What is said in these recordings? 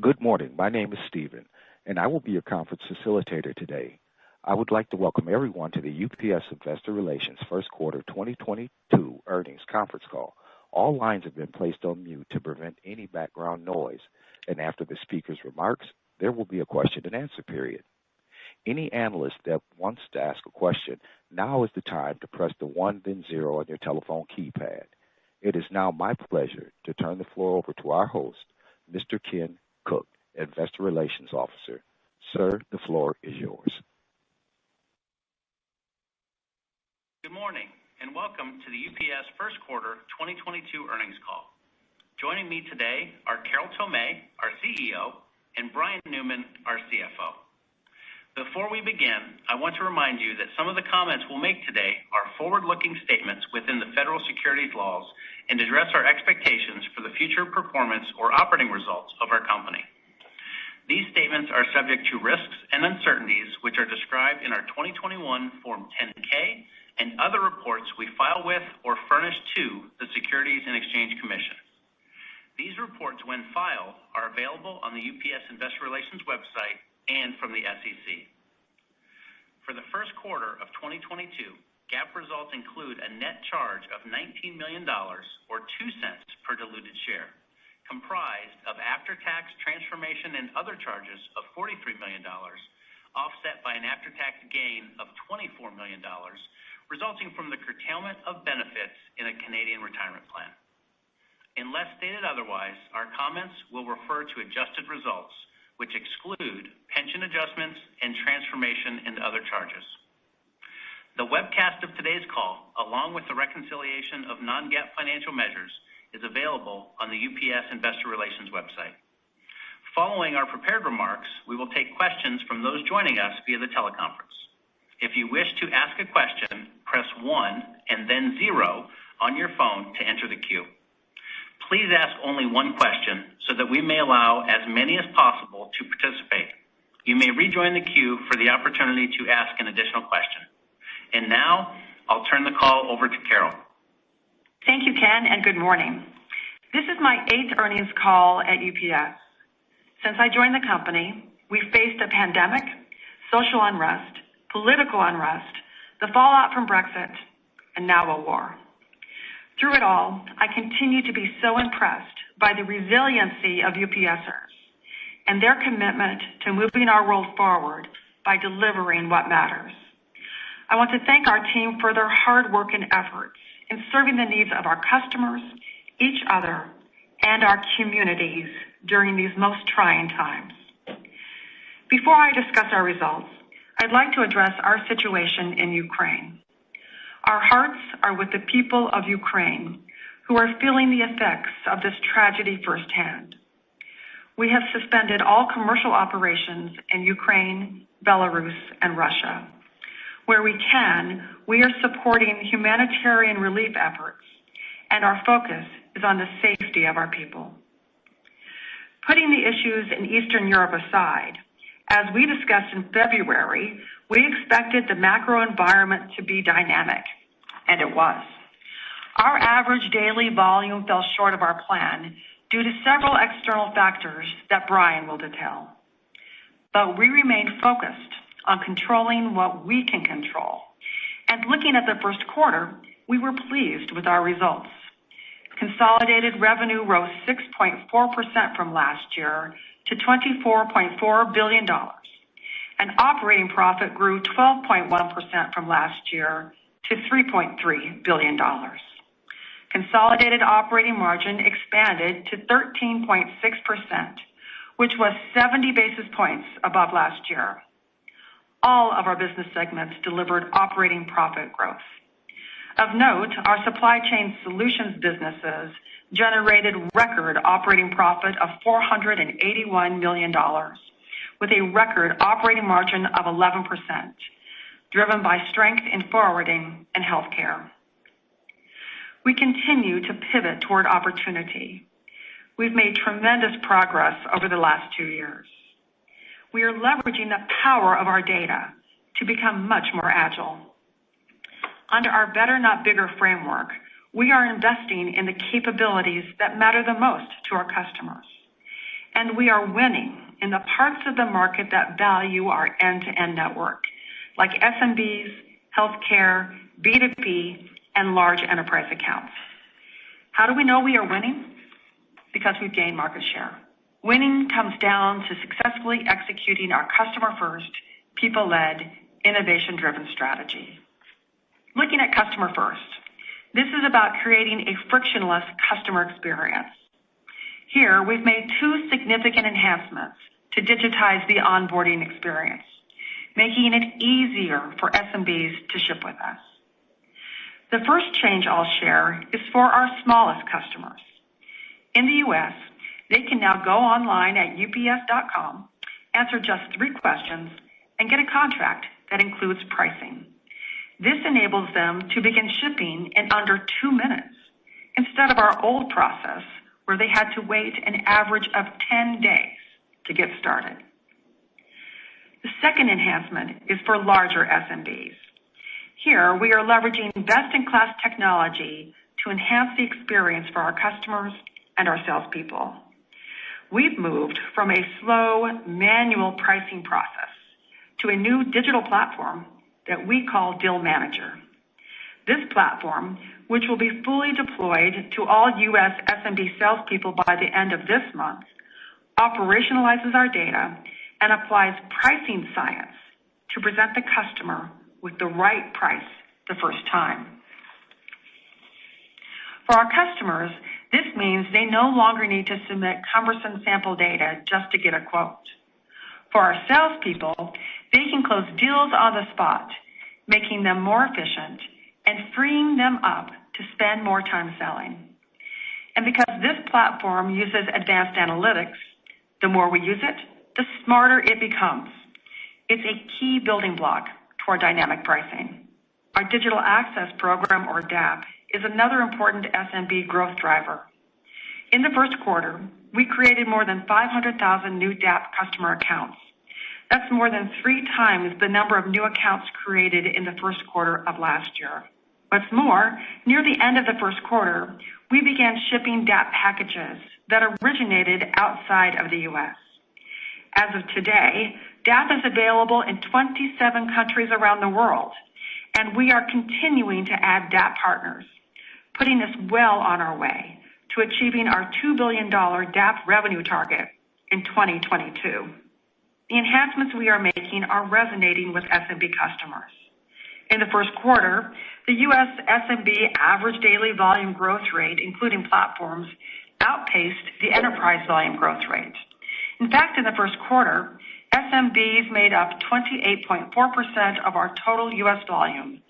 Good morning. My name is Stephen, and I will be your conference facilitator today. I would like to welcome everyone to the UPS Investor Relations First Quarter 2022 Earnings Conference Call. All lines have been placed on mute to prevent any background noise, and after the speaker's remarks, there will be a question-and-answer period. Any analyst that wants to ask a question, now is the time to press the 1 then 0 on your telephone keypad. It is now my pleasure to turn the floor over to our host, Mr. Ken Cook, Investor Relations Officer. Sir, the floor is yours. Good morning, and welcome to the UPS First Quarter 2022 Earnings Call. Joining me today are Carol Tomé, our CEO, and Brian Newman, our CFO. Before we begin, I want to remind you that some of the comments we'll make today are forward-looking statements within the federal securities laws and address our expectations for the future performance or operating results of our company. These statements are subject to risks and uncertainties, which are described in our 2021 Form 10-K and other reports we file with or furnish to the Securities and Exchange Commission. These reports, when filed, are available on the UPS Investor Relations website and from the SEC. For the first quarter of 2022, GAAP results include a net charge of $19 million or 2 cents per diluted share, comprised of after-tax transformation and other charges of $43 million, offset by an after-tax gain of $24 million, resulting from the curtailment of benefits in a Canadian retirement plan. Unless stated otherwise, our comments will refer to adjusted results, which exclude pension adjustments and transformation and other charges. The webcast of today's call, along with the reconciliation of non-GAAP financial measures, is available on the UPS Investor Relations website. Following our prepared remarks, we will take questions from those joining us via the teleconference. If you wish to ask a question, press 1 and then 0 on your phone to enter the queue. Please ask only one question so that we may allow as many as possible to participate. You may rejoin the queue for the opportunity to ask an additional question. And now, I'll turn the call over to Carol. Thank you, Ken, and good morning. This is my 8th earnings call at UPS. Since I joined the company, we've faced a pandemic, social unrest, political unrest, the fallout from Brexit, and now a war. Through it all, I continue to be so impressed by the resiliency of UPSers and their commitment to moving our world forward by delivering what matters. I want to thank our team for their hard work and efforts in serving the needs of our customers, each other, and our communities during these most trying times. Before I discuss our results, I'd like to address our situation in Ukraine. Our hearts are with the people of Ukraine who are feeling the effects of this tragedy firsthand. We have suspended all commercial operations in Ukraine, Belarus, and Russia. Where we can, we are supporting humanitarian relief efforts, and our focus is on the safety of our people. Putting the issues in Eastern Europe aside, as we discussed in February, we expected the macro environment to be dynamic, and it was. Our average daily volume fell short of our plan due to several external factors that Brian will detail. But we remain focused on controlling what we can control. And looking at the first quarter, we were pleased with our results. Consolidated revenue rose 6.4% from last year to $24.4 billion, and operating profit grew 12.1% from last year to $3.3 billion. Consolidated operating margin expanded to 13.6%, which was 70 basis points above last year. All of our business segments delivered operating profit growth. Of note, our supply chain solutions businesses generated record operating profit of $481 million, with a record operating margin of 11%, driven by strength in forwarding and healthcare. We continue to pivot toward opportunity. We've made tremendous progress over the last 2 years. We are leveraging the power of our data to become much more agile. Under our Better Not Bigger framework, we are investing in the capabilities that matter the most to our customers. and we are winning in the parts of the market that value our end-to-end network, like SMBs, healthcare, B2B, and large enterprise accounts. How do we know we are winning? Because we've gained market share. Winning comes down to successfully executing our customer-first, people-led, innovation-driven strategy. Looking at customer first, this is about creating a frictionless customer experience. Here, we've made two significant enhancements to digitize the onboarding experience, making it easier for SMBs to ship with us. The first change I'll share is for our smallest customers. In the U.S., they can now go online at ups.com, answer just 3 questions, and get a contract that includes pricing. This enables them to begin shipping in under 2 minutes, instead of our old process where they had to wait an average of 10 days to get started. The second enhancement is for larger SMBs. Here, we are leveraging best-in-class technology to enhance the experience for our customers and our salespeople. We've moved from a slow, manual pricing process to a new digital platform that we call Deal Manager. This platform, which will be fully deployed to all U.S. SMB salespeople by the end of this month, operationalizes our data and applies pricing science to present the customer with the right price the first time. For our customers, this means they no longer need to submit cumbersome sample data just to get a quote. For our salespeople, they can close deals on the spot, making them more efficient and freeing them up to spend more time selling. And because this platform uses advanced analytics, the more we use it, the smarter it becomes. It's a key building block toward dynamic pricing. Our Digital Access Program, or DAP, is another important SMB growth driver. In the first quarter, we created more than 500,000 new DAP customer accounts. That's more than 3 times the number of new accounts created in the first quarter of last year. What's more, near the end of the first quarter, we began shipping DAP packages that originated outside of the U.S. As of today, DAP is available in 27 countries around the world, and we are continuing to add DAP partners, putting us well on our way to achieving our $2 billion DAP revenue target in 2022. The enhancements we are making are resonating with SMB customers. In the first quarter, the U.S. SMB average daily volume growth rate, including platforms, outpaced the enterprise volume growth rate. In fact, in the first quarter, SMBs made up 28.4% of our total U.S. volume,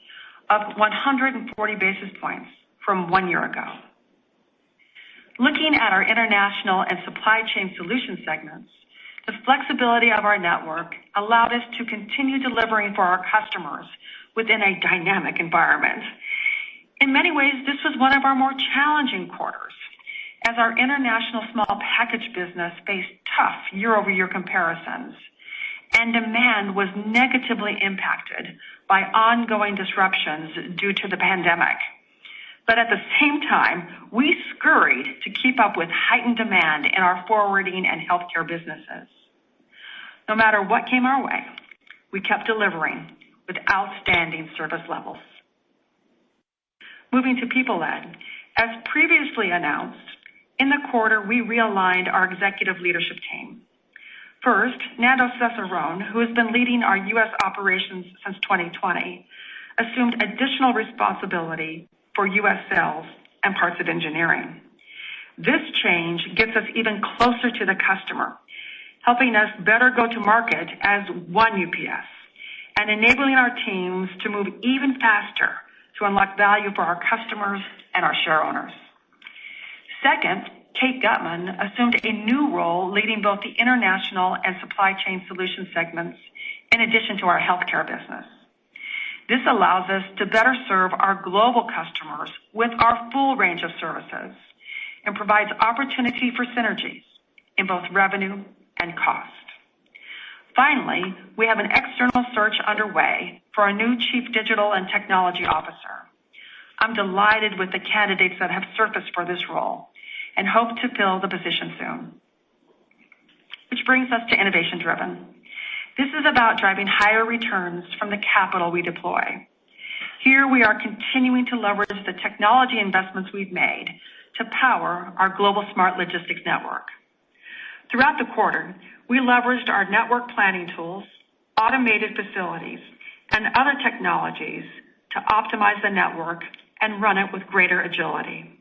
up 140 basis points from 1 year ago. Looking at our international and supply chain solution segments, the flexibility of our network allowed us to continue delivering for our customers within a dynamic environment. In many ways, this was one of our more challenging quarters, as our international small package business faced tough year-over-year comparisons, and demand was negatively impacted by ongoing disruptions due to the pandemic. But at the same time, we scurried to keep up with heightened demand in our forwarding and healthcare businesses. No matter what came our way, we kept delivering with outstanding service levels. Moving to people-led, as previously announced, in the quarter we realigned our executive leadership team. First, Nando Cesarone, who has been leading our U.S. operations since 2020, assumed additional responsibility for U.S. sales and parts of engineering. This change gets us even closer to the customer, helping us better go to market as one UPS, and enabling our teams to move even faster to unlock value for our customers and our share owners. Second, Kate Gutman assumed a new role leading both the international and supply chain solution segments, in addition to our healthcare business. This allows us to better serve our global customers with our full range of services and provides opportunity for synergies in both revenue and cost. Finally, we have an external search underway for a new Chief Digital and Technology Officer. I'm delighted with the candidates that have surfaced for this role and hope to fill the position soon. which brings us to innovation driven. This is about driving higher returns from the capital we deploy. Here we are continuing to leverage the technology investments we've made to power our global smart logistics network. Throughout the quarter, we leveraged our network planning tools, automated facilities, and other technologies to optimize the network and run it with greater agility.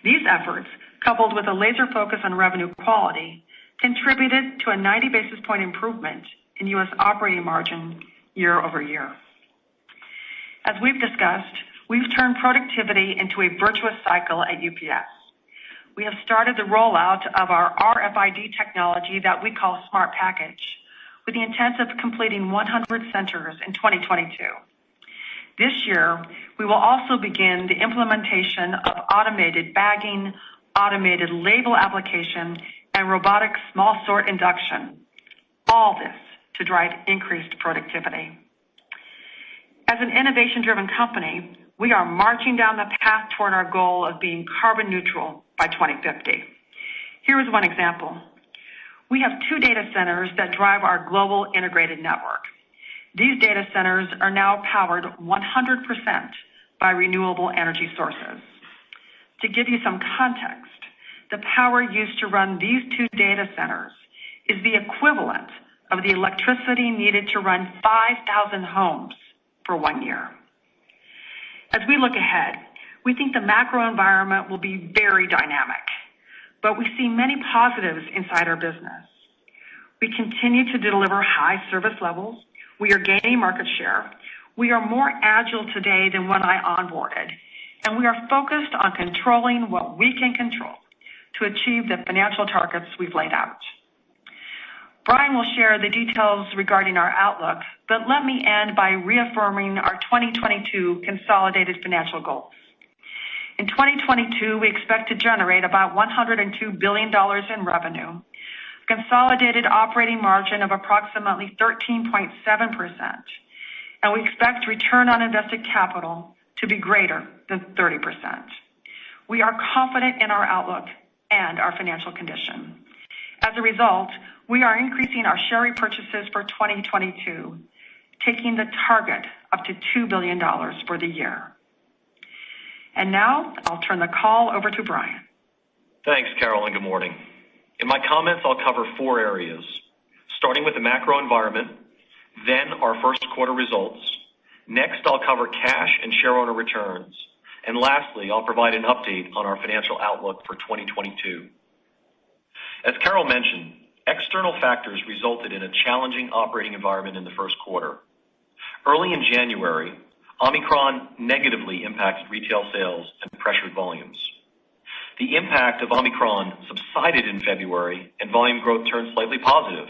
These efforts, coupled with a laser focus on revenue quality, contributed to a 90 basis point improvement in U.S. operating margin year over year. As we've discussed, we've turned productivity into a virtuous cycle at UPS. We have started the rollout of our RFID technology that we call Smart Package, with the intent of completing 100 centers in 2022. This year, we will also begin the implementation of automated bagging, automated label application, and robotic small sort induction. All this to drive increased productivity. As an innovation-driven company, we are marching down the path toward our goal of being carbon neutral by 2050. Here is one example. We have 2 data centers that drive our global integrated network. These data centers are now powered 100% by renewable energy sources. To give you some context, the power used to run these 2 data centers is the equivalent of the electricity needed to run 5,000 homes for 1 year. As we look ahead, we think the macro environment will be very dynamic, but we see many positives inside our business. We continue to deliver high service levels. We are gaining market share. We are more agile today than when I onboarded, and we are focused on controlling what we can control to achieve the financial targets we've laid out. Brian will share the details regarding our outlook, but let me end by reaffirming our 2022 consolidated financial goals. In 2022, we expect to generate about $102 billion in revenue, consolidated operating margin of approximately 13.7%, and we expect return on invested capital to be greater than 30%. We are confident in our outlook and our financial condition. As a result, we are increasing our share repurchases for 2022, taking the target up to $2 billion for the year. And now I'll turn the call over to Brian. Thanks, Carol, and good morning. In my comments, I'll cover 4 areas, starting with the macro environment, then our first quarter results. Next, I'll cover cash and shareowner returns. And lastly, I'll provide an update on our financial outlook for 2022. As Carol mentioned, external factors resulted in a challenging operating environment in the first quarter. Early in January, Omicron negatively impacted retail sales and pressured volumes. The impact of Omicron subsided in February, and volume growth turned slightly positive.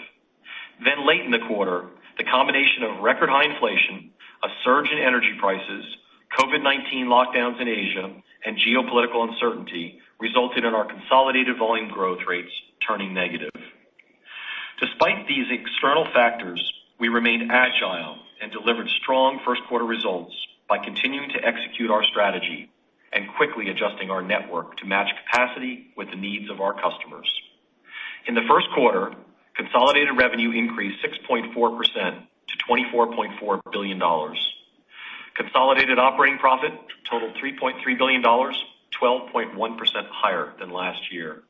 Then late in the quarter, the combination of record high inflation, a surge in energy prices, COVID-19 lockdowns in Asia, and geopolitical uncertainty resulted in our consolidated volume growth rates turning negative. Despite these external factors, we remained agile and delivered strong first quarter results by continuing to execute our strategy and quickly adjusting our network to match capacity with the needs of our customers. In the first quarter, consolidated revenue increased 6.4% to $24.4 billion. Consolidated operating profit totaled $3.3 billion, 12.1% higher than last year.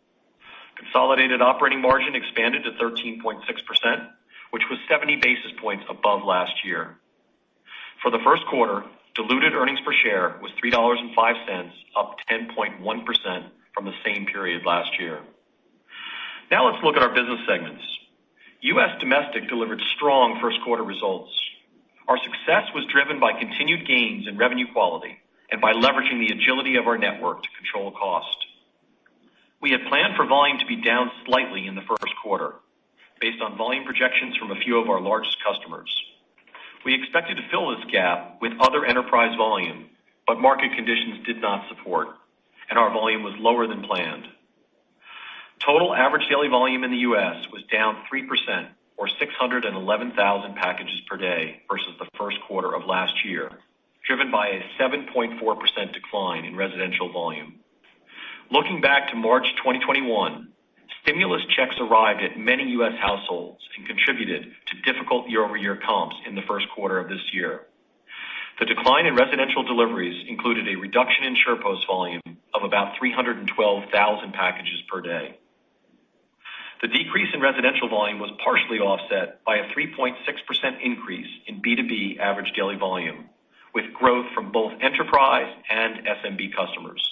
Consolidated operating margin expanded to 13.6%, which was 70 basis points above last year. For the first quarter, diluted earnings per share was $3.05, up 10.1% from the same period last year. Now let's look at our business segments. U.S. Domestic delivered strong first quarter results. Our success was driven by continued gains in revenue quality and by leveraging the agility of our network to control cost. We had planned for volume to be down slightly in the first quarter, based on volume projections from a few of our largest customers. We expected to fill this gap with other enterprise volume, but market conditions did not support, and our volume was lower than planned. Total average daily volume in the U.S. was down 3%, or 611,000 packages per day versus the first quarter of last year, driven by a 7.4% decline in residential volume. Looking back to March 2021, stimulus checks arrived at many U.S. households and contributed to difficult year-over-year comps in the first quarter of this year. The decline in residential deliveries included a reduction in SurePost volume of about 312,000 packages per day. The decrease in residential volume was partially offset by a 3.6% increase in B2B average daily volume, with growth from both enterprise and SMB customers.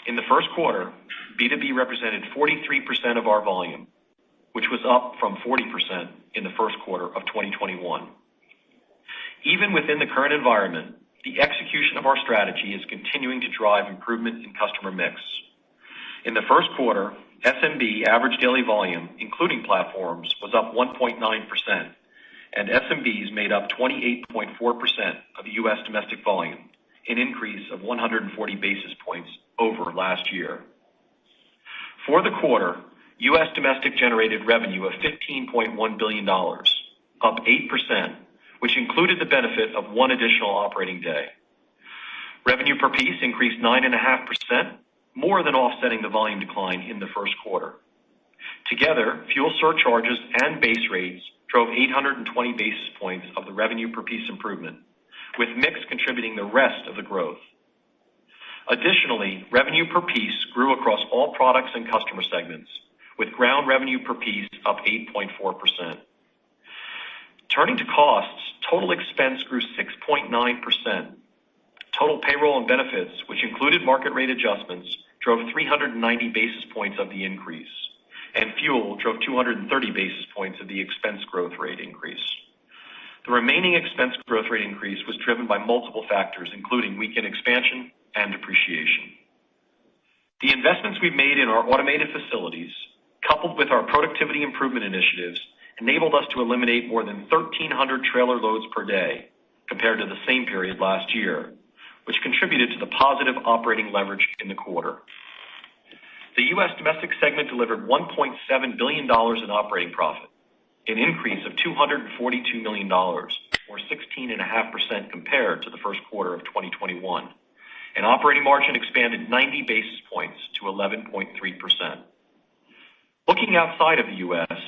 In the first quarter, B2B represented 43% of our volume, which was up from 40% in the first quarter of 2021. Even within the current environment, the execution of our strategy is continuing to drive improvement in customer mix. In the first quarter, SMB average daily volume, including platforms, was up 1.9%, and SMBs made up 28.4% of U.S. domestic volume, an increase of 140 basis points over last year. For the quarter, U.S. domestic generated revenue of $15.1 billion, up 8%, which included the benefit of one additional operating day. Revenue per piece increased 9.5%, more than offsetting the volume decline in the first quarter. Together, fuel surcharges and base rates drove 820 basis points of the revenue per piece improvement, with mix contributing the rest of the growth. Additionally, revenue per piece grew across all products and customer segments, with ground revenue per piece up 8.4%. Turning to costs, total expense grew 6.9%. Total payroll and benefits, which included market rate adjustments, drove 390 basis points of the increase, and fuel drove 230 basis points of the expense growth rate increase. The remaining expense growth rate increase was driven by multiple factors, including weekend expansion and depreciation. The investments we've made in our automated facilities, coupled with our productivity improvement initiatives, enabled us to eliminate more than 1,300 trailer loads per day compared to the same period last year, which contributed to the positive operating leverage in the quarter. The U.S. domestic segment delivered $1.7 billion in operating profit, an increase of $242 million, or 16.5% compared to the first quarter of 2021. And operating margin expanded 90 basis points to 11.3%. Looking outside of the U.S.,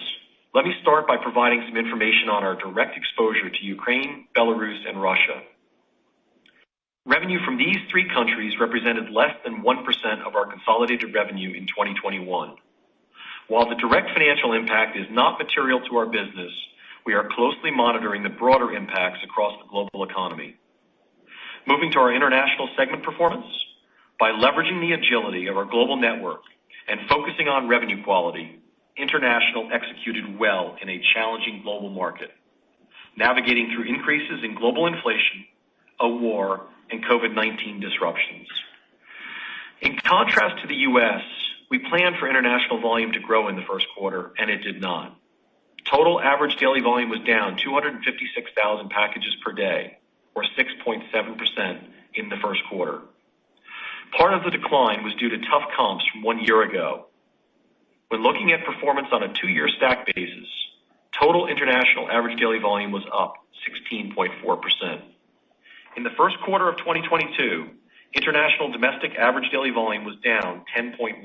let me start by providing some information on our direct exposure to Ukraine, Belarus, and Russia. Revenue from these three countries represented less than 1% of our consolidated revenue in 2021. While the direct financial impact is not material to our business, we are closely monitoring the broader impacts across the global economy. Moving to our international segment performance, by leveraging the agility of our global network and focusing on revenue quality, International executed well in a challenging global market, navigating through increases in global inflation, a war, and COVID-19 disruptions. In contrast to the U.S., we planned for international volume to grow in the first quarter, and it did not. Total average daily volume was down 256,000 packages per day, or 6.7% in the first quarter. Part of the decline was due to tough comps from 1 year ago. When looking at performance on a 2-year stack basis, total international average daily volume was up 16.4%. In the first quarter of 2022, international domestic average daily volume was down 10.1%,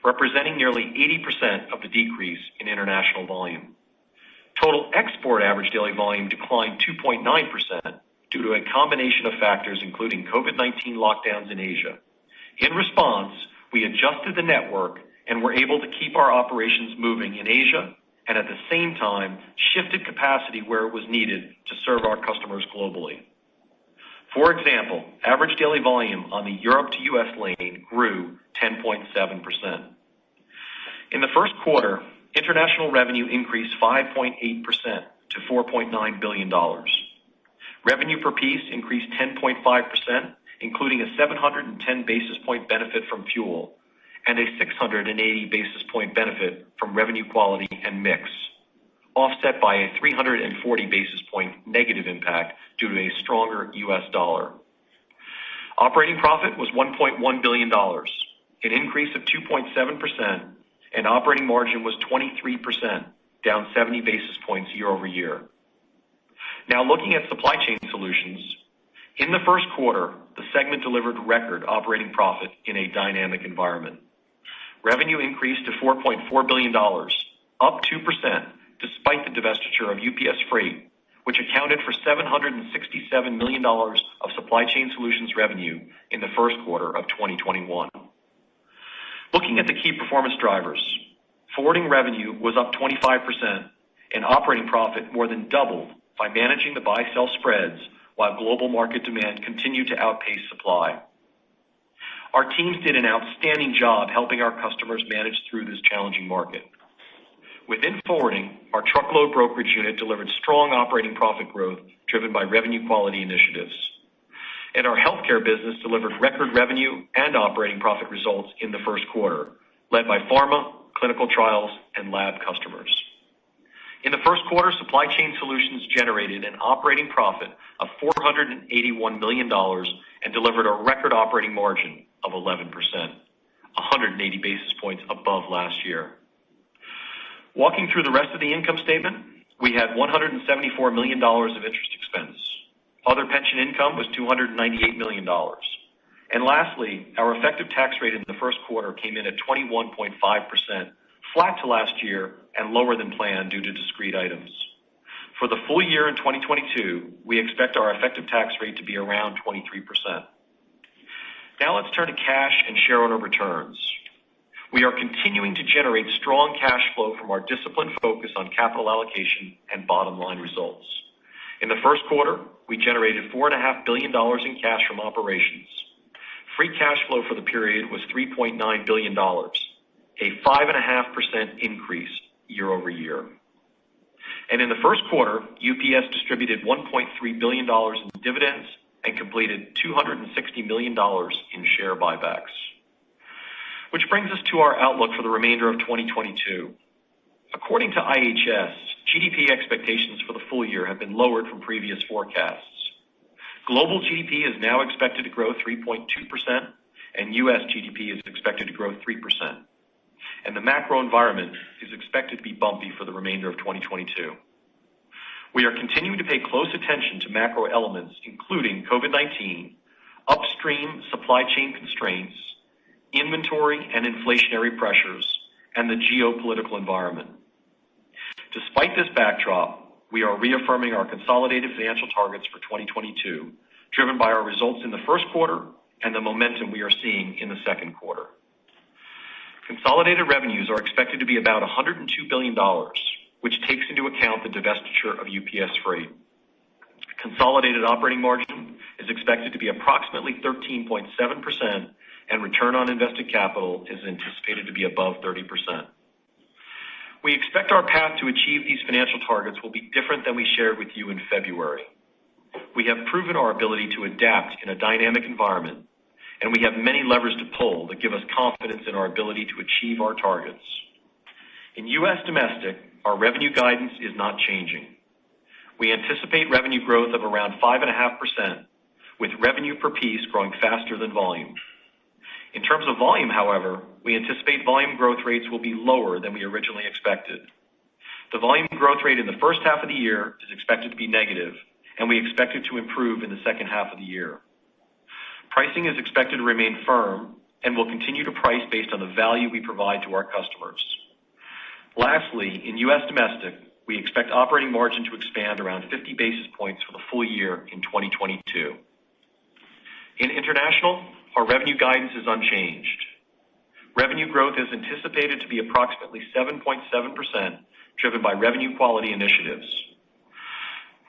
representing nearly 80% of the decrease in international volume. Total export average daily volume declined 2.9% due to a combination of factors including COVID-19 lockdowns in Asia. In response, we adjusted the network and were able to keep our operations moving in Asia and at the same time shifted capacity where it was needed to serve our customers globally. For example, average daily volume on the Europe to U.S. lane grew 10.7%. In the first quarter, international revenue increased 5.8% to $4.9 billion. Revenue per piece increased 10.5%, including a 710 basis point benefit from fuel and a 680 basis point benefit from revenue quality and mix, offset by a 340 basis point negative impact due to a stronger U.S. dollar. Operating profit was $1.1 billion, an increase of 2.7%, and operating margin was 23%, down 70 basis points year over year. Now looking at supply chain solutions, in the first quarter, the segment delivered record operating profit in a dynamic environment. Revenue increased to $4.4 billion, up 2%, despite the divestiture of UPS Freight, which accounted for $767 million of Supply Chain Solutions revenue in the first quarter of 2021. Looking at the key performance drivers, forwarding revenue was up 25%, and operating profit more than doubled by managing the buy-sell spreads while global market demand continued to outpace supply. Our teams did an outstanding job helping our customers manage through this challenging market. Within forwarding, our truckload brokerage unit delivered strong operating profit growth driven by revenue quality initiatives. And our healthcare business delivered record revenue and operating profit results in the first quarter, led by pharma, clinical trials, and lab customers. In the first quarter, Supply Chain Solutions generated an operating profit of $481 million and delivered a record operating margin of 11%, 180 basis points above last year. Walking through the rest of the income statement, we had $174 million of interest expense. Other pension income was $298 million. And lastly, our effective tax rate in the first quarter came in at 21.5%, flat to last year and lower than planned due to discrete items. For the full year in 2022, we expect our effective tax rate to be around 23%. Now let's turn to cash and shareholder returns. We are continuing to generate strong cash flow from our disciplined focus on capital allocation and bottom line results. In the first quarter, we generated $4.5 billion in cash from operations. Free cash flow for the period was $3.9 billion, a 5.5% increase year over year. And in the first quarter, UPS distributed $1.3 billion in dividends and completed $260 million in share buybacks. Which brings us to our outlook for the remainder of 2022. According to IHS, GDP expectations for the full year have been lowered from previous forecasts. Global GDP is now expected to grow 3.2%, and U.S. GDP is expected to grow 3%. And the macro environment is expected to be bumpy for the remainder of 2022. We are continuing to pay close attention to macro elements, including COVID-19, upstream supply chain constraints, inventory and inflationary pressures, and the geopolitical environment. Despite this backdrop, we are reaffirming our consolidated financial targets for 2022, driven by our results in the first quarter and the momentum we are seeing in the second quarter. Consolidated revenues are expected to be about $102 billion, which takes into account the divestiture of UPS Freight. Consolidated operating margin is expected to be approximately 13.7%, and return on invested capital is anticipated to be above 30%. We expect our path to achieve these financial targets will be different than we shared with you in February. We have proven our ability to adapt in a dynamic environment, and we have many levers to pull that give us confidence in our ability to achieve our targets. In U.S. domestic, our revenue guidance is not changing. We anticipate revenue growth of around 5.5%, with revenue per piece growing faster than volume. In terms of volume, however, we anticipate volume growth rates will be lower than we originally expected. The volume growth rate in the first half of the year is expected to be negative, and we expect it to improve in the second half of the year. Pricing is expected to remain firm and will continue to price based on the value we provide to our customers. Lastly, in U.S. domestic, we expect operating margin to expand around 50 basis points for the full year in 2022. In international, our revenue guidance is unchanged. Revenue growth is anticipated to be approximately 7.7%, driven by revenue quality initiatives.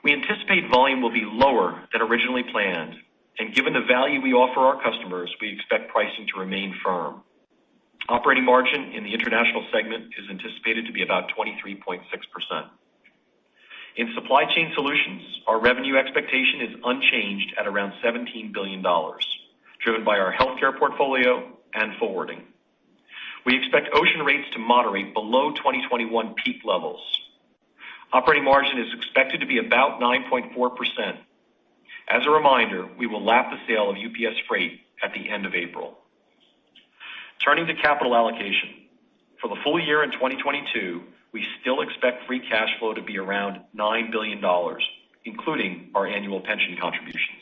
We anticipate volume will be lower than originally planned, and given the value we offer our customers, we expect pricing to remain firm. Operating margin in the international segment is anticipated to be about 23.6%. In Supply Chain Solutions, our revenue expectation is unchanged at around $17 billion, driven by our healthcare portfolio and forwarding. We expect ocean rates to moderate below 2021 peak levels. Operating margin is expected to be about 9.4%. As a reminder, we will lap the sale of UPS Freight at the end of April. Turning to capital allocation. For the full year in 2022, we still expect free cash flow to be around $9 billion, including our annual pension contributions.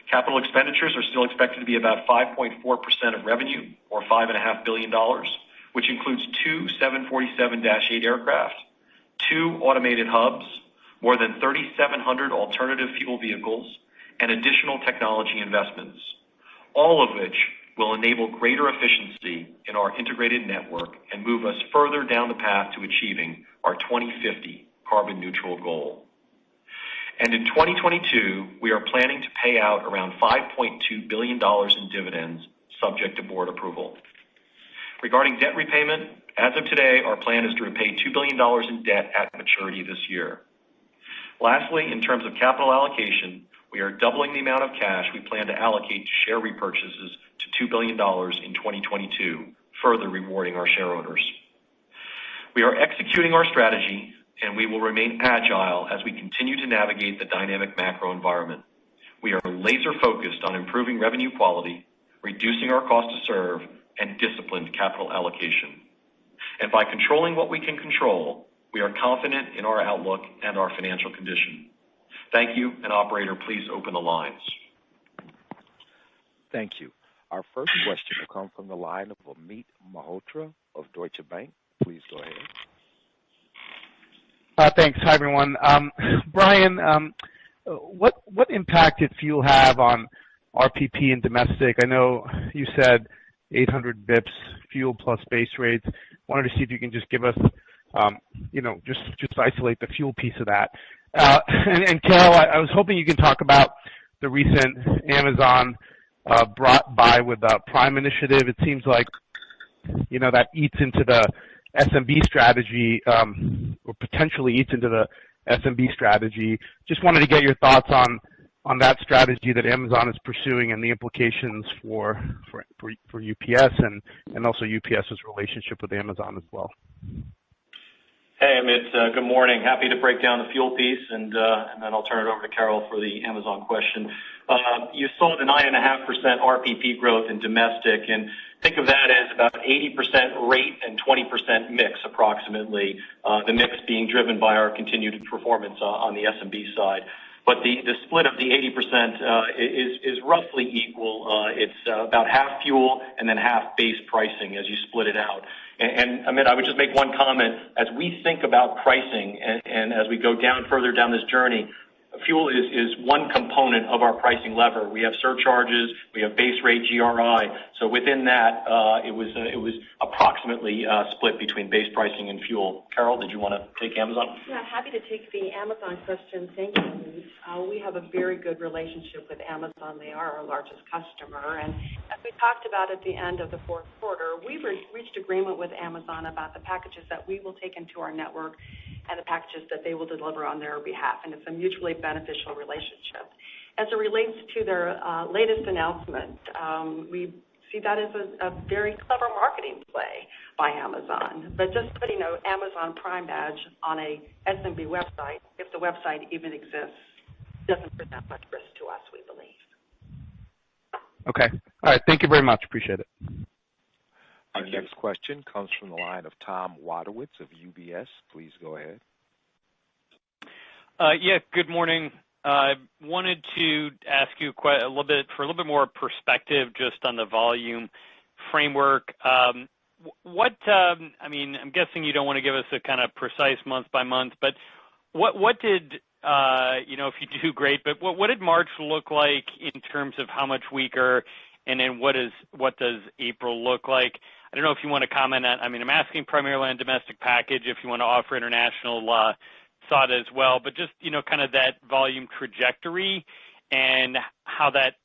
Capital expenditures are still expected to be about 5.4% of revenue, or $5.5 billion, which includes 2 747-8 aircraft, 2 automated hubs, more than 3,700 alternative fuel vehicles, and additional technology investments, all of which will enable greater efficiency in our integrated network and move us further down the path to achieving our 2050 carbon neutral goal. And in 2022, we are planning to pay out around $5.2 billion in dividends subject to board approval. Regarding debt repayment, as of today, our plan is to repay $2 billion in debt at maturity this year. Lastly, in terms of capital allocation, we are doubling the amount of cash we plan to allocate to share repurchases to $2 billion in 2022, further rewarding our shareholders. We are executing our strategy, and we will remain agile as we continue to navigate the dynamic macro environment. We are laser focused on improving revenue quality, reducing our cost to serve, and disciplined capital allocation. And by controlling what we can control, we are confident in our outlook and our financial condition. Thank you, and operator, please open the lines. Thank you. Our first question will come from the line of Amit Malhotra of Deutsche Bank. Please go ahead. Thanks. Hi, everyone. Brian, what impact did fuel have on RPP and domestic? I know you said 800 bips fuel plus base rates. Wanted to see if you can just give us, just isolate the fuel piece of that. And Carol, I was hoping you can talk about the recent Amazon brought by with the Prime initiative. It seems like, that eats into the SMB strategy, or potentially eats into the SMB strategy. Just wanted to get your thoughts on that strategy that Amazon is pursuing and the implications for UPS and also UPS's relationship with Amazon as well. Hey, Amit. Good morning. Happy to break down the fuel piece, and then I'll turn it over to Carol for the Amazon question. You saw the 9.5% RPP growth in domestic, and think of that as about 80% rate and 20% mix, approximately. The mix being driven by our continued performance on the SMB side. But the split of the 80% is roughly equal. It's about half fuel and then half base pricing as you split it out. And Amit, I would just make one comment. As we think about pricing and as we go further down this journey, fuel is one component of our pricing lever. We have surcharges, we have base rate GRI. So within that, it was approximately split between base pricing and fuel. Carol, did you want to take Amazon? Yeah, happy to take the Amazon question. Thank you. We have a very good relationship with Amazon. They are our largest customer. And as we talked about at the end of the fourth quarter, we reached agreement with Amazon about the packages that we will take into our network and the packages that they will deliver on their behalf. And it's a mutually beneficial relationship. As it relates to their latest announcement, we see that as a very clever marketing play by Amazon. But just putting an Amazon Prime badge on a SMB website, if the website even exists, doesn't present much risk to us, we believe. Okay. All right. Thank you very much. Appreciate it. Our next question comes from the line of Tom Wadewitz of UBS. Please go ahead. Good morning. Wanted to ask you a little bit more perspective just on the volume framework. I'm guessing you don't want to give us a kind of precise month by month, but what did if you do great, but what did March look like in terms of how much weaker, and then what does April look like? I don't know if you want to comment on. I'm asking primarily on domestic package. If you want to offer international thought as well, but just kind of that volume trajectory and how that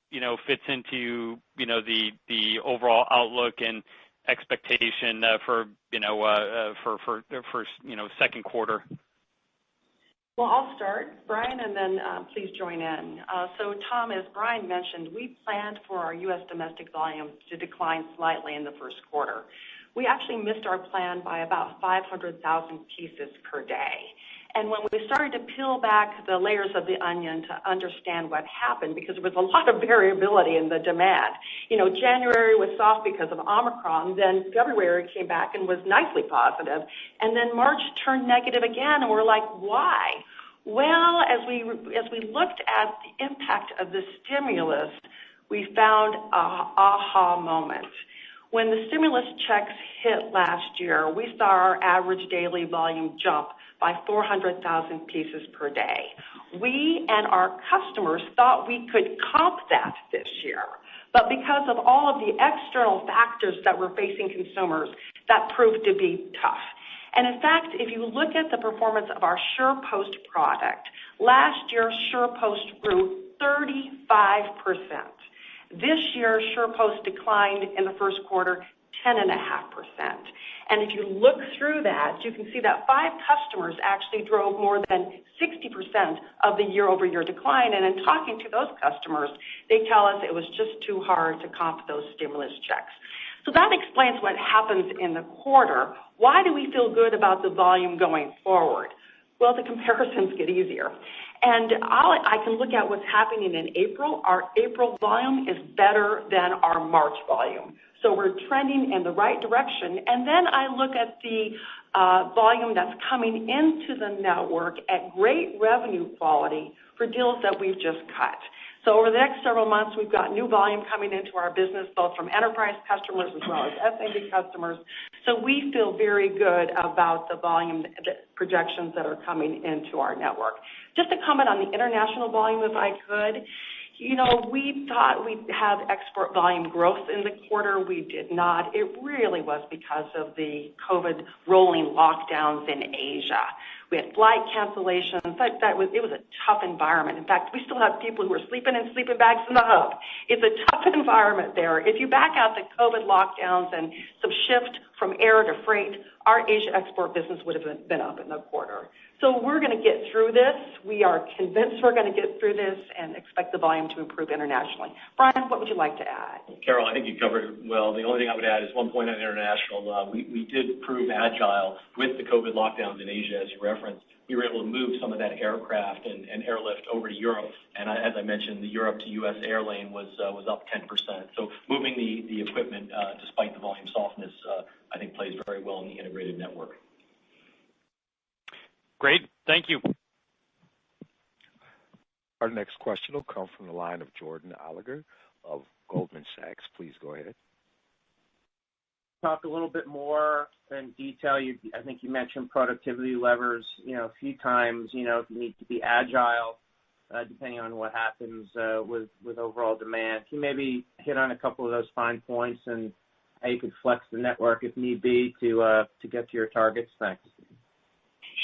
fits into the overall outlook and expectation for second quarter. Well, I'll start, Brian, and then please join in. So, Tom, as Brian mentioned, we planned for our U.S. domestic volume to decline slightly in the first quarter. We actually missed our plan by about 500,000 pieces per day. And when we started to peel back the layers of the onion to understand what happened, because there was a lot of variability in the demand. January was soft because of Omicron, then February came back and was nicely positive, and then March turned negative again, and we're like, why? Well, as we looked at the impact of the stimulus, we found a aha moment. When the stimulus checks hit last year, we saw our average daily volume jump by 400,000 pieces per day. We and our customers thought we could comp that this year, but because of all of the external factors that were facing consumers, that proved to be tough. And in fact, if you look at the performance of our SurePost product, last year SurePost grew 35%. This year SurePost declined in the first quarter 10.5%. And if you look through that, you can see that 5 customers actually drove more than 60% of the year-over-year decline. And in talking to those customers, they tell us it was just too hard to comp those stimulus checks. So that explains what happens in the quarter. Why do we feel good about the volume going forward? Well, the comparisons get easier. And I can look at what's happening in April. Our April volume is better than our March volume. So we're trending in the right direction. And then I look at the volume that's coming into the network at great revenue quality for deals that we've just cut. So over the next several months, we've got new volume coming into our business, both from enterprise customers as well as SMB customers. So we feel very good about the volume projections that are coming into our network. Just to comment on the international volume, if I could. You know, we thought we'd have export volume growth in the quarter. We did not. It really was because of the COVID rolling lockdowns in Asia. We had flight cancellations. It was a tough environment. In fact, we still have people who are sleeping in sleeping bags in the hub. It's a tough environment there. If you back out the COVID lockdowns and some shift from air to freight, our Asia export business would have been up in the quarter. So we're going to get through this. We are convinced we're going to get through this and expect the volume to improve internationally. Brian, what would you like to add? Carol, I think you covered it well. The only thing I would add is one point on international. We did prove agile with the COVID lockdowns in Asia, as you referenced. We were able to move some of that aircraft and airlift over to Europe. And as I mentioned, the Europe to U.S. air lane was up 10%. So moving the equipment, despite the volume softness, I think plays very well in the integrated network. Great. Thank you. Our next question will come from the line of Jordan Alliger of Goldman Sachs. Please go ahead. Talk a little bit more in detail. I think you mentioned productivity levers, a few times. If you need to be agile, depending on what happens with overall demand. Can you maybe hit on a couple of those fine points and how you could flex the network if need be to get to your targets? Thanks.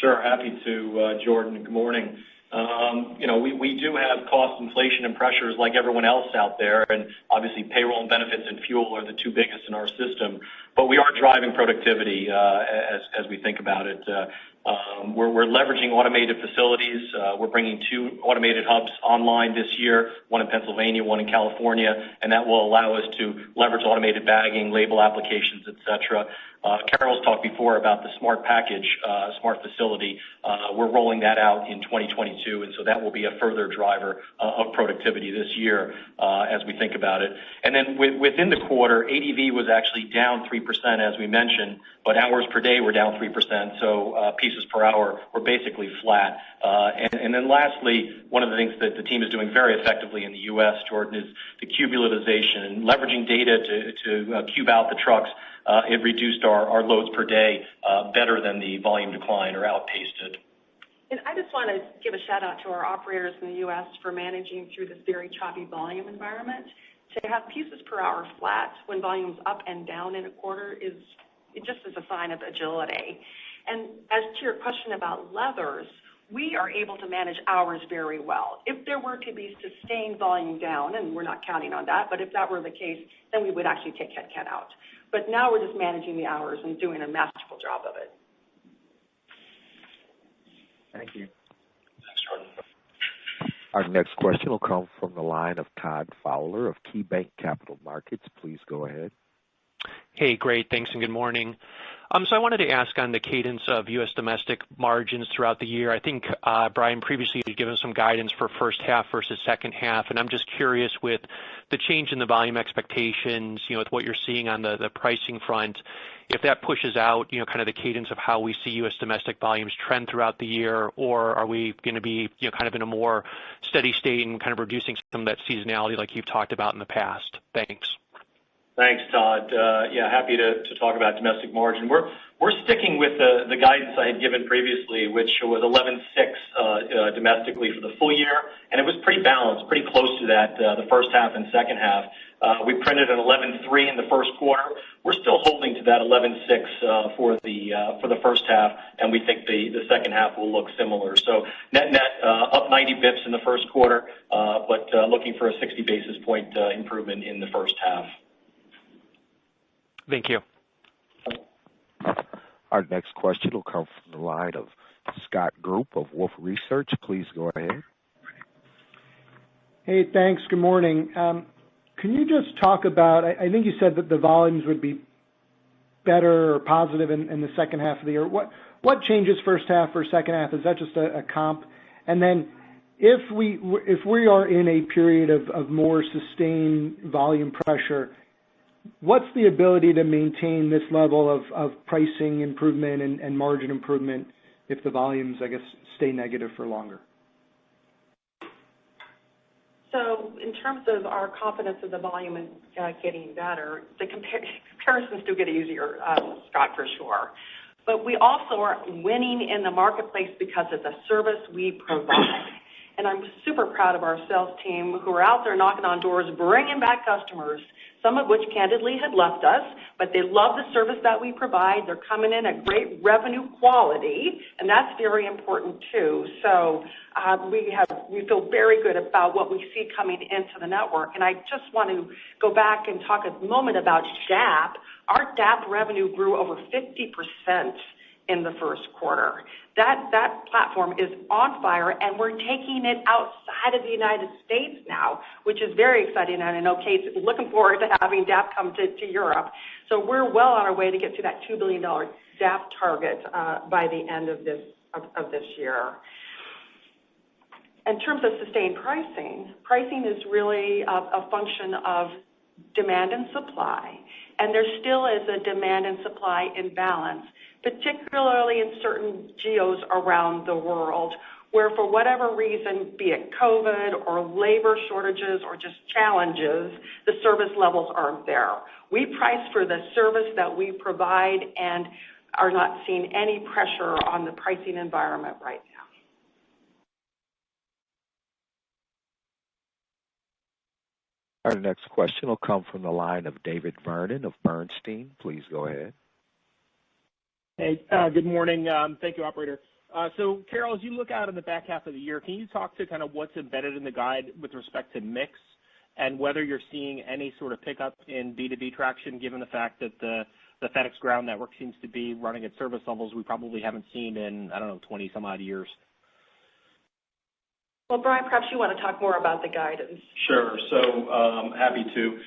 Sure, happy to, Jordan. Good morning. We do have cost inflation and pressures like everyone else out there, and obviously payroll and benefits and fuel are the two biggest in our system. But we are driving productivity as we think about it. We're leveraging automated facilities. We're bringing 2 automated hubs online this year, one in Pennsylvania, one in California, and that will allow us to leverage automated bagging, label applications, et cetera. Carol's talked before about the smart package, smart facility. We're rolling that out in 2022, and so that will be a further driver of productivity this year as we think about it. And then within the quarter, ADV was actually down 3%, as we mentioned, but hours per day were down 3%, so pieces per hour were basically flat. And then lastly, one of the things that the team is doing very effectively in the U.S., Jordan, is the cube utilization and leveraging data to cube out the trucks. It reduced our loads per day better than the volume decline or outpaced it. And I just want to give a shout out to our operators in the U.S. for managing through this very choppy volume environment. To have pieces per hour flat when volume's up and down in a quarter it just is a sign of agility. And as to your question about levers, we are able to manage hours very well. If there were to be sustained volume down, and we're not counting on that, but if that were the case, then we would actually take headcount out. But now we're just managing the hours and doing a masterful job of it. Thank you. Thanks, Jordan. Our next question will come from the line of Todd Fowler of KeyBanc Capital Markets. Please go ahead. Hey, great. Thanks, and good morning. So I wanted to ask on the cadence of U.S. domestic margins throughout the year. I think, Brian, previously you'd given some guidance for first half versus second half, and I'm just curious with the change in the volume expectations, with what you're seeing on the pricing front, if that pushes out, kind of the cadence of how we see U.S. domestic volumes trend throughout the year, or are we going to be, kind of in a more steady state and kind of reducing some of that seasonality like you've talked about in the past? Thanks. Thanks, Todd. Happy to talk about domestic margin. We're sticking with the guidance I had given previously, which was 11.6 domestically for the full year, and it was pretty balanced, pretty close to that, the first half and second half. We printed an 11.3 in the first quarter. We're still holding to that 11.6 for the first half, and we think the second half will look similar. So net up 90 bips in the first quarter, but looking for a 60 basis point improvement in the first half. Thank you. Our next question will come from the line of Scott Group of Wolfe Research. Please go ahead. Hey, thanks. Good morning. Can you just talk about, I think you said that the volumes would be better or positive in the second half of the year. What changes first half or second half? Is that just a comp? And then if we are in a period of more sustained volume pressure, what's the ability to maintain this level of pricing improvement and margin improvement if the volumes, I guess, stay negative for longer? So in terms of our confidence in the volume and getting better, the comparisons do get easier, Scott, for sure. But we also are winning in the marketplace because of the service we provide. And I'm super proud of our sales team who are out there knocking on doors, bringing back customers, some of which candidly had left us, but they love the service that we provide. They're coming in at great revenue quality, and that's very important too. So we feel very good about what we see coming into the network. And I just want to go back and talk a moment about DAP. Our DAP revenue grew over 50% in the first quarter. That platform is on fire, and we're taking it outside of the United States now, which is very exciting. And I know Kate's looking forward to having DAP come to Europe. So we're well on our way to get to that $2 billion DAP target by the end of this year. In terms of sustained pricing is really a function of demand and supply. And there still is a demand and supply imbalance, particularly in certain geos around the world, where for whatever reason, be it COVID or labor shortages or just challenges, the service levels aren't there. We price for the service that we provide and are not seeing any pressure on the pricing environment right now. Our next question will come from the line of David Vernon of Bernstein. Please go ahead. Hey, good morning. Thank you, operator. So, Carol, as you look out in the back half of the year, can you talk to kind of what's embedded in the guide with respect to mix and whether you're seeing any sort of pickup in B2B traction, given the fact that the FedEx ground network seems to be running at service levels we probably haven't seen in, 20 some odd years? Well, Brian, perhaps you want to talk more about the guidance. Sure. So happy to.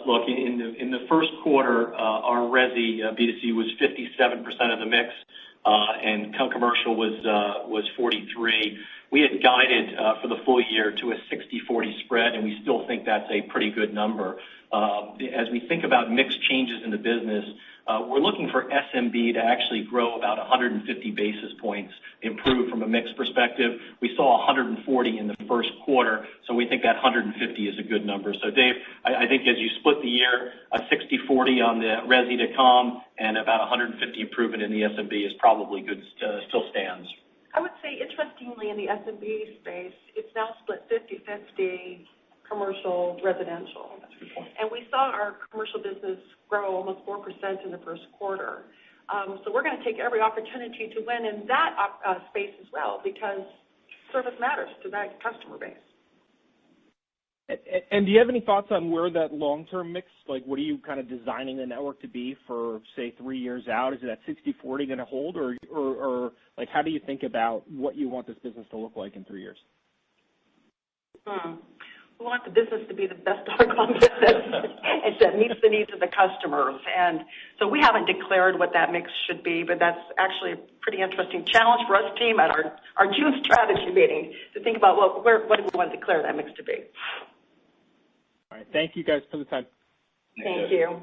Look, in the first quarter, our resi B2C was 57% of the mix, and commercial was 43. We had guided for the full year to a 60-40 spread, and we still think that's a pretty good number. As we think about mix changes in the business, we're looking for SMB to actually grow about 150 basis points, improve from a mix perspective. We saw 140 in the first quarter, so we think that 150 is a good number. So, Dave, I think as you split the year, a 60-40 on the resi to com and about 150 improvement in the SMB is probably good, still stands. I would say, interestingly, in the SMB space, it's now split 50-50 commercial, residential. That's a good point. And we saw our commercial business grow almost 4% in the first quarter. So we're going to take every opportunity to win in that space as well, because service matters to that customer base. And do you have any thoughts on where that long-term mix, like what are you kind of designing the network to be for, say, 3 years out? Is it that 60-40 going to hold, or like how do you think about what you want this business to look like in 3 years? We want the business to be the best doggone business and that meets the needs of the customers. And so we haven't declared what that mix should be, but that's actually a pretty interesting challenge for us team at our June strategy meeting to think about what do we want to declare that mix to be. All right. Thank you guys for the time. Thank you.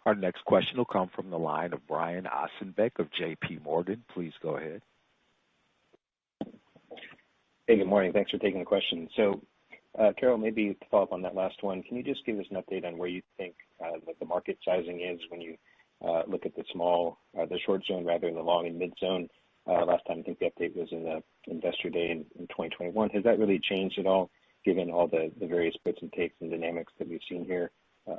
Our next question will come from the line of Brian Ossenbeck of J.P. Morgan. Please go ahead. Hey, good morning. Thanks for taking the question. So, Carol, maybe to follow up on that last one, can you just give us an update on where you think that the market sizing is when you look at the short zone rather than the long and mid zone? Last time I think the update was in the Investor Day in 2021. Has that really changed at all, given all the various puts and takes and dynamics that we've seen here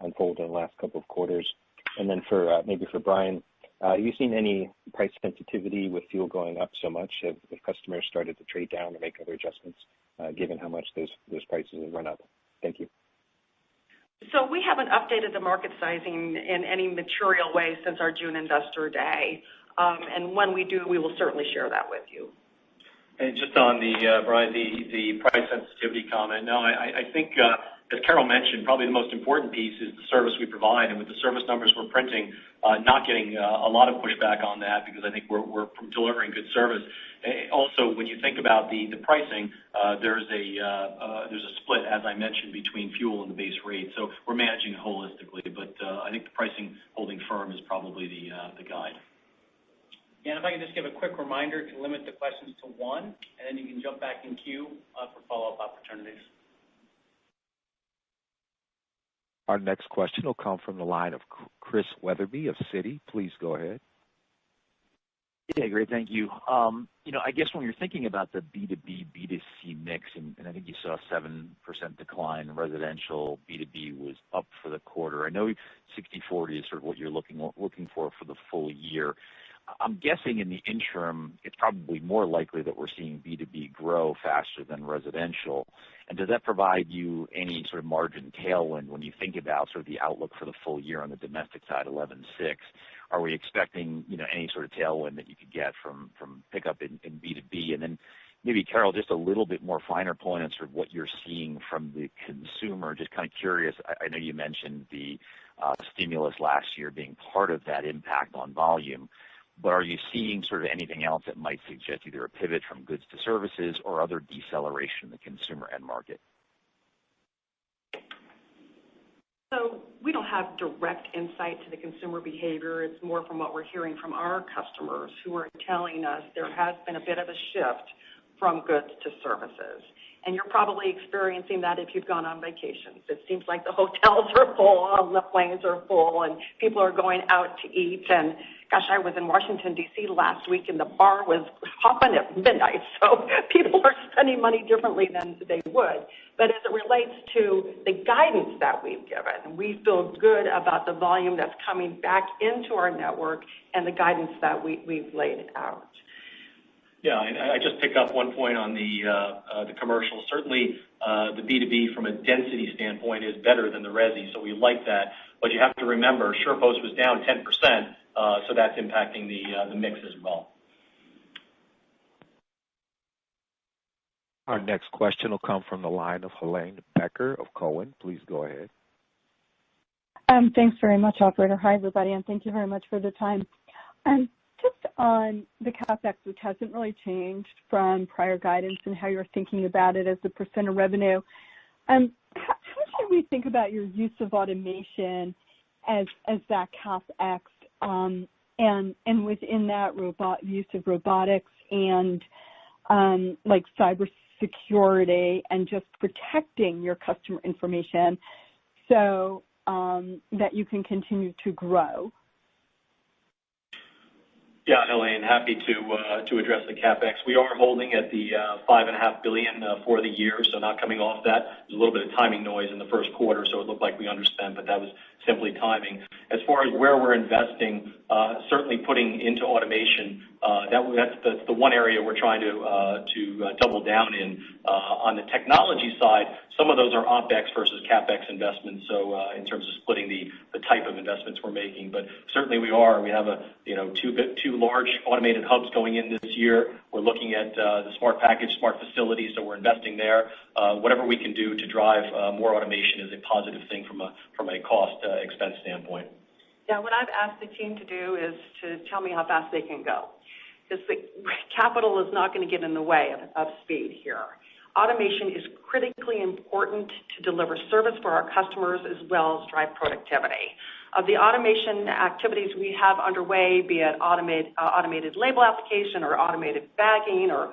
unfold in the last couple of quarters? And then maybe for Brian, have you seen any price sensitivity with fuel going up so much? Have customers started to trade down or make other adjustments, given how much those prices have run up? Thank you. So we haven't updated the market sizing in any material way since our June Investor Day. And when we do, we will certainly share that with you. And just on Brian, the price sensitivity comment, no, I think, as Carol mentioned, probably the most important piece is the service we provide. And with the service numbers we're printing, not getting a lot of pushback on that because I think we're delivering good service. Also, when you think about the pricing, there's a split, as I mentioned, between fuel and the base rate. So we're managing it holistically. But I think the pricing holding firm is probably the guide. Yeah, and if I could just give a quick reminder to limit the questions to one, and then you can jump back in queue for follow-up opportunities. Our next question will come from the line of Chris Wetherbee of Citi. Please go ahead. Yeah, great. Thank you. I guess when you're thinking about the B2B, B2C mix, and I think you saw a 7% decline in residential, B2B was up for the quarter. I know 60/40 is sort of what you're looking for the full year. I'm guessing in the interim, it's probably more likely that we're seeing B2B grow faster than residential. And does that provide you any sort of margin tailwind when you think about sort of the outlook for the full year on the domestic side, 11.6? Are we expecting, any sort of tailwind that you could get from pickup in B2B? And then maybe, Carol, just a little bit more finer point on sort of what you're seeing from the consumer. Just kind of curious. I know you mentioned the stimulus last year being part of that impact on volume. But are you seeing sort of anything else that might suggest either a pivot from goods to services or other deceleration in the consumer end market? So we don't have direct insight to the consumer behavior. It's more from what we're hearing from our customers who are telling us there has been a bit of a shift from goods to services. And you're probably experiencing that if you've gone on vacations. It seems like the hotels are full, the planes are full, and people are going out to eat. And gosh, I was in Washington, D.C. last week, and the bar was hopping at midnight. So people are spending money differently than they would. But as it relates to the guidance that we've given, we feel good about the volume that's coming back into our network and the guidance that we've laid out. Yeah, and I just pick up one point on the commercial. Certainly, the B2B from a density standpoint is better than the resi, so we like that. But you have to remember, SurePost was down 10%, so that's impacting the mix as well. Our next question will come from the line of Helane Becker of Cowen. Please go ahead. Thanks very much, operator. Hi, everybody, and thank you very much for the time. Just on the CapEx, which hasn't really changed from prior guidance and how you're thinking about it as a % of revenue, how should we think about your use of automation as that CapEx, and within that use of robotics and like cybersecurity and just protecting your customer information so that you can continue to grow? Yeah, Helene, happy to address the CapEx. We are holding at the $5.5 billion for the year, so not coming off that. There's a little bit of timing noise in the first quarter, so it looked like we underspent, but that was simply timing. As far as where we're investing, certainly putting into automation, that's the one area we're trying to double down in. On the technology side, some of those are OpEx versus CapEx investments, so in terms of splitting the type of investments we're making. But certainly we have two large automated hubs going in this year. We're We're looking at the smart package, smart facilities, so we're investing there. Whatever we can do to drive more automation is a positive thing from a cost expense standpoint. Yeah, what I've asked the team to do is to tell me how fast they can go. Because the capital is not going to get in the way of speed here. Automation is critically important to deliver service for our customers as well as drive productivity. Of the automation activities we have underway, be it automated label application or automated bagging or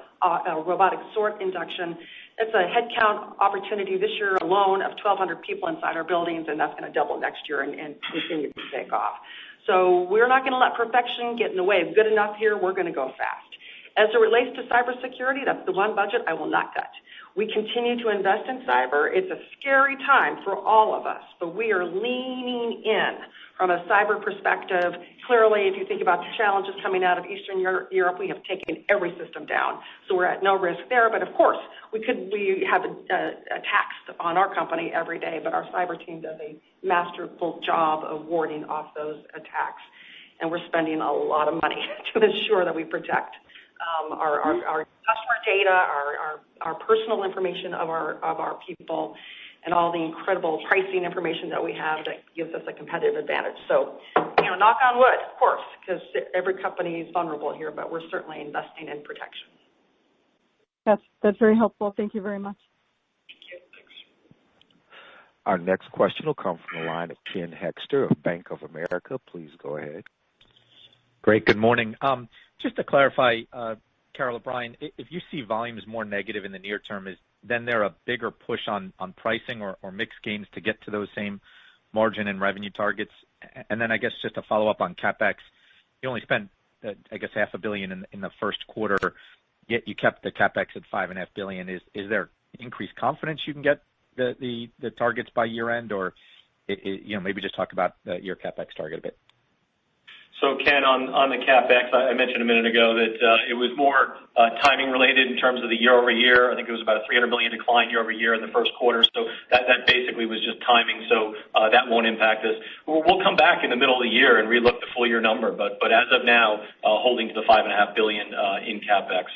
robotic sort induction, it's a headcount opportunity this year alone of 1,200 people inside our buildings, and that's going to double next year and continue to take off. So we're not going to let perfection get in the way of good enough here. We're going to go fast. As it relates to cybersecurity, that's the one budget I will not cut. We continue to invest in cyber. It's a scary time for all of us, but we are leaning in from a cyber perspective. Clearly, if you think about the challenges coming out of Eastern Europe, we have taken every system down, so we're at no risk there. But of course, we have attacks on our company every day, but our cyber team does a masterful job of warding off those attacks, and we're spending a lot of money to ensure that we protect our customer data, our personal information of our people, and all the incredible pricing information that we have that gives us a competitive advantage. So, knock on wood, of course, because every company is vulnerable here, but we're certainly investing in protection. That's very helpful. Thank you very much. Thank you. Thanks. Our next question will come from the line of Ken Hoexter of Bank of America. Please go ahead. Great. Good morning. Just to clarify, Carol or Brian, if you see volumes more negative in the near term, is then there a bigger push on pricing or mixed gains to get to those same margin and revenue targets? And then I guess just to follow up on CapEx, you only spent, I guess, $500 million in the first quarter, yet you kept the CapEx at $5.5 billion. Is there increased confidence you can get the targets by year end, or maybe just talk about your CapEx target a bit? So, Ken, on the CapEx, I mentioned a minute ago that it was more timing related in terms of the year over year. I think it was about a $300 million decline year over year in the first quarter. So that basically was just timing. So that won't impact us. We'll come back in the middle of the year and relook the full year number. But as of now, holding to the $5.5 billion in CapEx.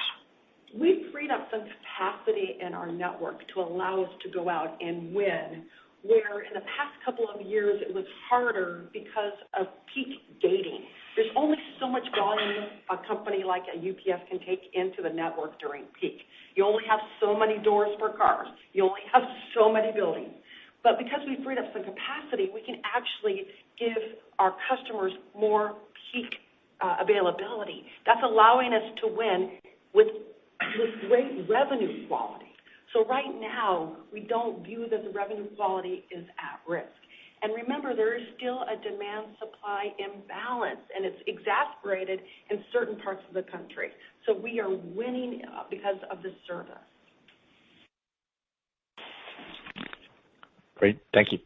We've freed up some capacity in our network to allow us to go out and win, where in the past couple of years it was harder because of peak gating. There's only so much volume a company like a UPS can take into the network during peak. You only have so many doors for cars. You only have so many buildings. But because we freed up some capacity, we can actually give our customers more peak availability. That's allowing us to win with great revenue quality. So right now, we don't view that the revenue quality is at risk. And remember, there is still a demand-supply imbalance, and it's exacerbated in certain parts of the country. So we are winning because of the service. Great. Thank you.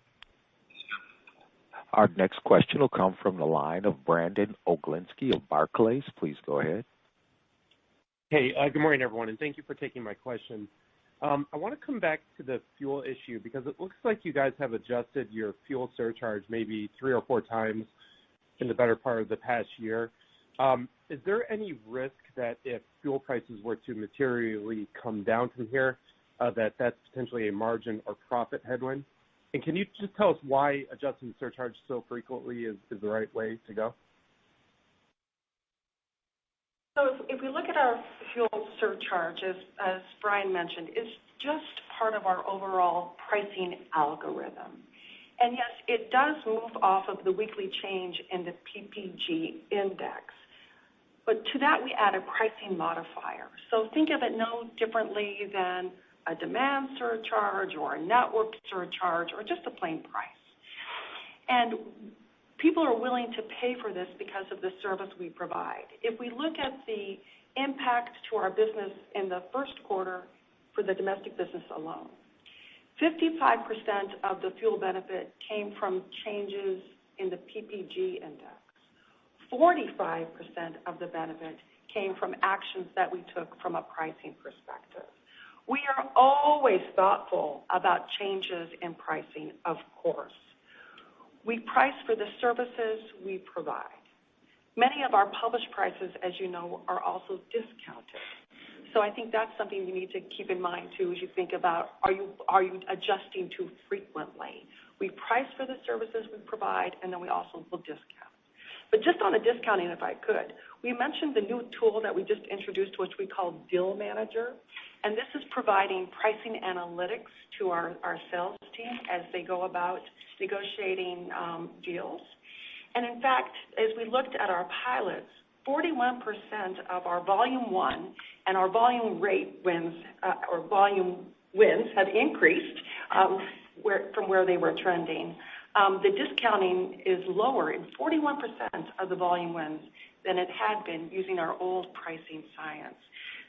Our next question will come from the line of Brandon Oglenski of Barclays. Please go ahead. Hey, good morning, everyone, and thank you for taking my question. I want to come back to the fuel issue because it looks like you guys have adjusted your fuel surcharge maybe 3 or 4 times in the better part of the past year. Is there any risk that if fuel prices were to materially come down from here, that's potentially a margin or profit headwind? And can you just tell us why adjusting the surcharge so frequently is the right way to go? So if we look at our fuel surcharge, as Brian mentioned, it's just part of our overall pricing algorithm. And yes, it does move off of the weekly change in the PPG index. But to that, we add a pricing modifier. So think of it no differently than a demand surcharge or a network surcharge or just a plain price. And people are willing to pay for this because of the service we provide. If we look at the impact to our business in the first quarter for the domestic business alone, 55% of the fuel benefit came from changes in the PPG index. 45% of the benefit came from actions that we took from a pricing perspective. We are always thoughtful about changes in pricing, of course. We price for the services we provide. Many of our published prices, as you know, are also discounted. I think that's something you need to keep in mind too as you think about are you adjusting too frequently? We price for the services we provide, and then we also will discount. But just on the discounting, if I could, we mentioned the new tool that we just introduced, which we call Deal Manager, and this is providing pricing analytics to our sales team as they go about negotiating deals. And in fact, as we looked at our pilots, 41% of our volume won and our volume rate wins or volume wins have increased from where they were trending. The discounting is lower in 41% of the volume wins than it had been using our old pricing science.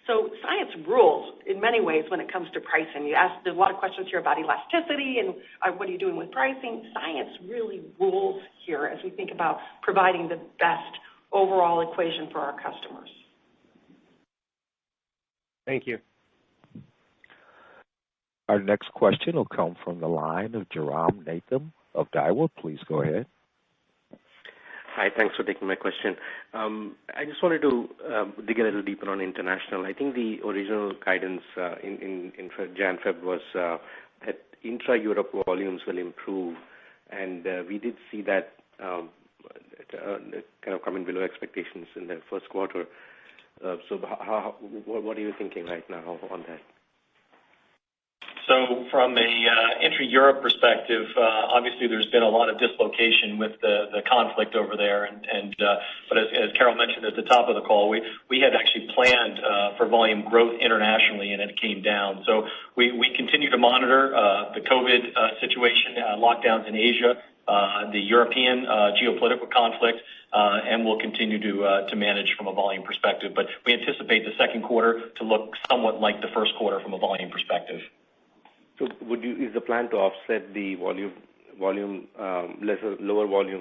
So science rules in many ways when it comes to pricing. There's a lot of questions here about elasticity and what are you doing with pricing. Science really rules here as we think about providing the best overall equation for our customers. Thank you. Our next question will come from the line of Jairam Nathan of Daiwa. Please go ahead. Hi, thanks for taking my question. I just wanted to dig a little deeper on international. I think the original guidance in Jan-Feb was that intra-Europe volumes will improve, and we did see that kind of coming below expectations in the first quarter. So what are you thinking right now on that? So from a intra-Europe perspective, obviously there's been a lot of dislocation with the conflict over there, but as Carol mentioned at the top of the call, we had actually planned for volume growth internationally, and it came down. So we continue to monitor the COVID situation, lockdowns in Asia, the European geopolitical conflict, and we'll continue to manage from a volume perspective. But we anticipate the second quarter to look somewhat like the first quarter from a volume perspective. So is the plan to offset the lower volume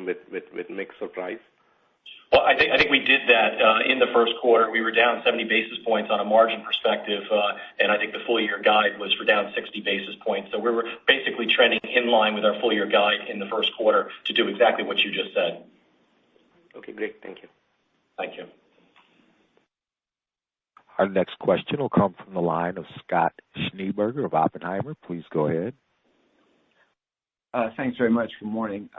with mix or price? Well, I think we did that in the first quarter. We were down 70 basis points on a margin perspective, and I think the full year guide was for down 60 basis points. So we were basically trending in line with our full year guide in the first quarter to do exactly what you just said. Okay, great. Thank you. Thank you. Our next question will come from the line of Scott Schneeberger of Oppenheimer. Please go ahead. Thanks very much. Good morning.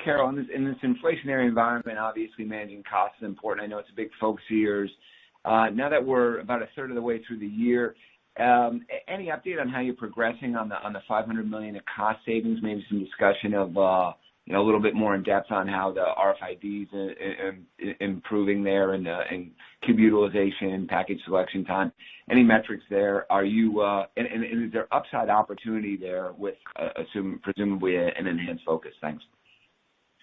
Carol, in this inflationary environment, obviously managing costs is important. I know it's a big focus of yours. Now that we're about a third of the way through the year, any update on how you're progressing on the $500 million of cost savings? Maybe some discussion of a little bit more in depth on how the RFIDs improving there and cube utilization, package selection time. Any metrics there? Are you and is there upside opportunity there with presumably an enhanced focus? Thanks.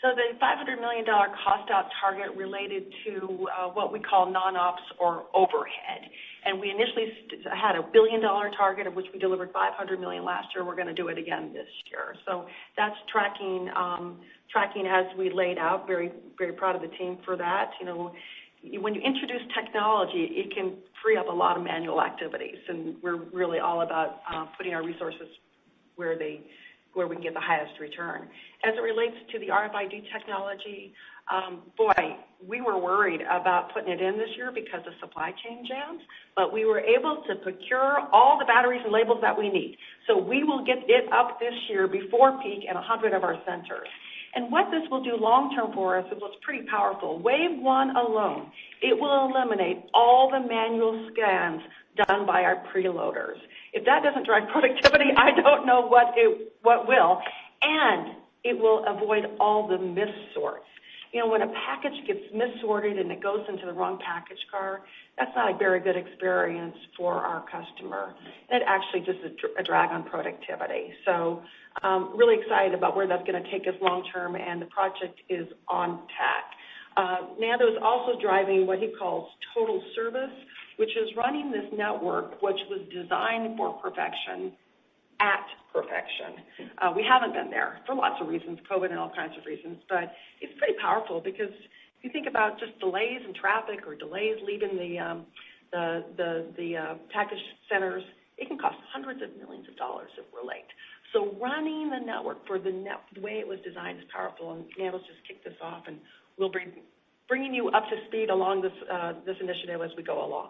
So the $500 million cost out target related to what we call non-ops or overhead. And we initially had a $1 billion target of which we delivered $500 million last year. We're going to do it again this year. So that's tracking as we laid out. Very, very proud of the team for that. When you introduce technology, it can free up a lot of manual activities, and we're really all about putting our resources where we can get the highest return. As it relates to the RFID technology, we were worried about putting it in this year because of supply chain jams, but we were able to procure all the batteries and labels that we need. So we will get it up this year before peak in 100 of our centers. And what this will do long term for us is what's pretty powerful. Wave 1 alone, it will eliminate all the manual scans done by our preloaders. If that doesn't drive productivity, I don't know what will. And it will avoid all the missorts. When a package gets missorted and it goes into the wrong package car, that's not a very good experience for our customer. It actually just is a drag on productivity. So really excited about where that's going to take us long term, and the project is on track. Nando is also driving what he calls total service, which is running this network which was designed for perfection at perfection. We haven't been there for lots of reasons, COVID and all kinds of reasons, but it's pretty powerful because if you think about just delays in traffic or delays leaving the package centers, it can cost hundreds of millions of dollars if we're late. So running the network for the way it was designed is powerful, and Nando's just kicked this off, and we'll be bringing you up to speed along this initiative as we go along.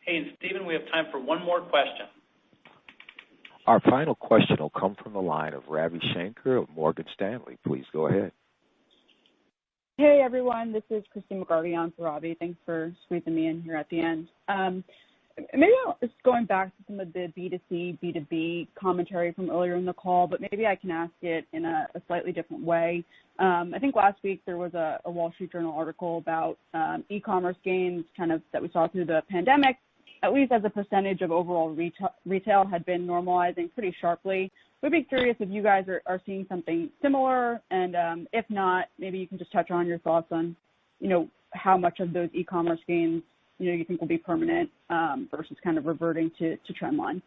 Hey, and Stephen, we have time for one more question. Our final question will come from the line of Ravi Shanker of Morgan Stanley. Please go ahead. Hey, everyone. This is Christine McGarvey on for Ravi. Thanks for squeezing me in here at the end. Maybe just going back to some of the B2C, B2B commentary from earlier in the call, but maybe I can ask it in a slightly different way. I think last week there was a Wall Street Journal article about e-commerce gains kind of that we saw through the pandemic, at least as a percentage of overall retail had been normalizing pretty sharply. We'd be curious if you guys are seeing something similar, and if not, maybe you can just touch on your thoughts on, how much of those e-commerce gains you think will be permanent versus kind of reverting to trend line.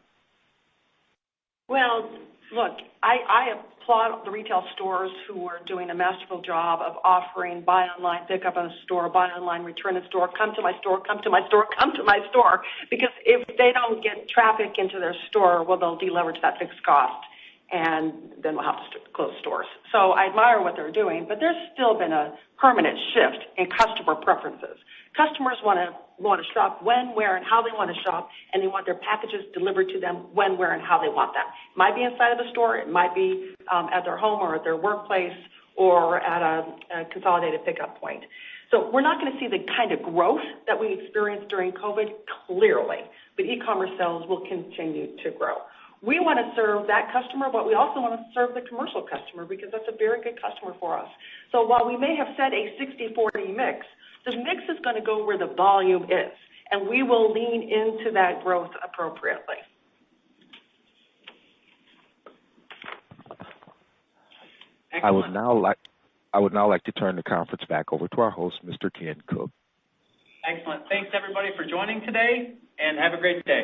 Well, look, I applaud the retail stores who are doing a masterful job of offering buy online, pick up in a store, buy online, return in store, come to my store, come to my store, come to my store. Because if they don't get traffic into their store, well, they'll deleverage that fixed cost, and then we'll have to close stores. So I admire what they're doing, but there's still been a permanent shift in customer preferences. Customers want to shop when, where, and how they want to shop, and they want their packages delivered to them when, where, and how they want them. It might be inside of the store, it might be at their home or at their workplace or at a consolidated pickup point. So we're not going to see the kind of growth that we experienced during COVID, clearly, but e-commerce sales will continue to grow. We want to serve that customer, but we also want to serve the commercial customer because that's a very good customer for us. So while we may have said a 60-40 mix, the mix is going to go where the volume is, and we will lean into that growth appropriately. I would now like to turn the conference back over to our host, Mr. Ken Cook. Excellent. Thanks, everybody, for joining today, and have a great day.